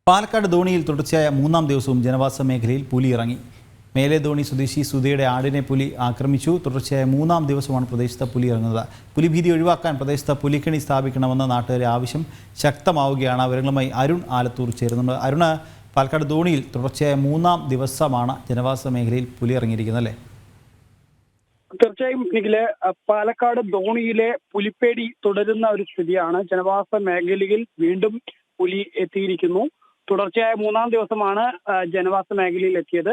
പാലക്കാട് ധോണിയിൽ തുടർച്ചയായ മൂന്നാം ദിവസവും ജനവാസ മേഖലയിൽ പുലി ഇറങ്ങി. മേലെ ധോണി സ്വദേശി സുധയുടെ ആടിനെ പുലി ആക്രമിച്ചു. തുടർച്ചയായ മൂന്നാം ദിവസമാണ് പ്രദേശത്ത് പുലി ഇറങ്ങുന്നത്. പുലിഭീതി ഒഴിവാക്കാൻ പ്രദേശത്ത് പുലിക്കണി സ്ഥാപിക്കണമെന്ന നാട്ടുകാരുടെ ആവശ്യം ശക്തമാവുകയാണ്. വിവരങ്ങളുമായി അരുൺ ആലത്തൂർ ചേരുന്നുണ്ട്. അരുണ്, പാലക്കാട് ധോണിയിൽ തുടർച്ചയായ മൂന്നാം ദിവസമാണ് ജനവാസ മേഖലയിൽ പുലി ഇറങ്ങിയിരിക്കുന്നത്, അല്ലേ? തീർച്ചയായും നിഖില്, പാലക്കാട് ധോണിയിലെ പുലിപ്പേടി തുടരുന്ന ഒരു സ്ഥിതിയാണ്. ജനവാസ മേഖലയിൽ വീണ്ടും പുലി എത്തിയിരിക്കുന്നു. തുടർച്ചയായ മൂന്നാം ദിവസമാണ് ജനവാസ മേഖലയിൽ എത്തിയത്.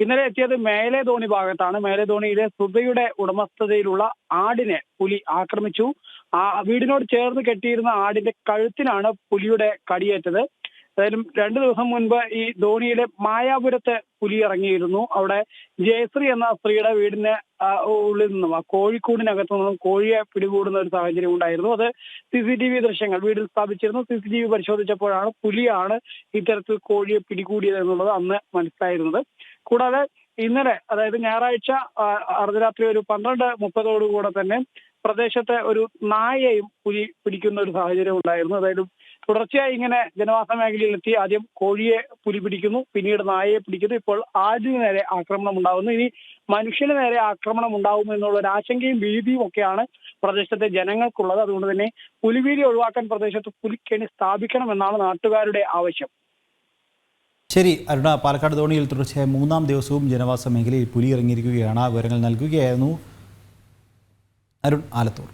ഇന്നലെ എത്തിയത് മേലെ ധോണി ഭാഗത്താണ്. മേലെ ധോണിയിലെ സുധയുടെ ഉടമസ്ഥതയിലുള്ള ആടിനെ പുലി ആക്രമിച്ചു. വീടിനോട് ചേർന്ന് കെട്ടിയിരുന്ന ആടിന്റെ കഴുത്തിനാണ് പുലിയുടെ കടിയേറ്റത്. ഏതായാലും 2 ദിവസം മുൻപ് ഈ ധോണിയിലെ മായാപുരത്ത് പുലി ഇറങ്ങിയിരുന്നു. അവിടെ ജയശ്രീ എന്ന സ്ത്രീയുടെ വീടിന് ഉള്ളിൽ നിന്നും, ആ കോഴിക്കൂടിനകത്തു നിന്നും കോഴിയെ പിടികൂടുന്ന ഒരു സാഹചര്യം ഉണ്ടായിരുന്നു. അത് CCTV ദൃശ്യങ്ങൾ വീട്ടിൽ സ്ഥാപിച്ചിരുന്നു. CCTV പരിശോധിച്ചപ്പോഴാണ് പുലിയാണ് ഇത്തരത്തിൽ കോഴിയെ പിടികൂടിയത് എന്നുള്ളത് അന്ന് മനസ്സിലായിരുന്നത്. കൂടാതെ ഇന്നലെ, അതായത് ഞായറാഴ്ച അർദ്ധരാത്രി ഒരു 12:30 തന്നെ പ്രദേശത്തെ ഒരു നായയെയും പുലി പിടിക്കുന്ന ഒരു സാഹചര്യം ഉണ്ടായിരുന്നു. അതായത് തുടർച്ചയായി ഇങ്ങനെ ജനവാസ മേഖലയിലെത്തി ആദ്യം കോഴിയെ പുലി പിടിക്കുന്നു, പിന്നീട് നായയെ പിടിക്കുന്നു, ഇപ്പോൾ ആടിന് നേരെ ആക്രമണം ഉണ്ടാകുന്നു. ഇനി മനുഷ്യന് നേരെ ആക്രമണം ഉണ്ടാകും എന്നുള്ള ഒരു ആശങ്കയും ഭീതിയും ഒക്കെയാണ് പ്രദേശത്തെ ജനങ്ങൾക്കുള്ളത്. അതുകൊണ്ട് തന്നെ പുലിഭീതി ഒഴിവാക്കാൻ പ്രദേശത്ത് പുലിക്കണി സ്ഥാപിക്കണമെന്നാണ് നാട്ടുകാരുടെ ആവശ്യം. ശരി അരുണ, പാലക്കാട് ധോണിയിൽ തുടർച്ചയായ മൂന്നാം ദിവസവും ജനവാസ മേഖലയിൽ പുലി ഇറങ്ങിയിരിക്കുകയാണ്. വിവരങ്ങൾ നൽകുകയായിരുന്നു അരുൺ ആലത്തൂർ.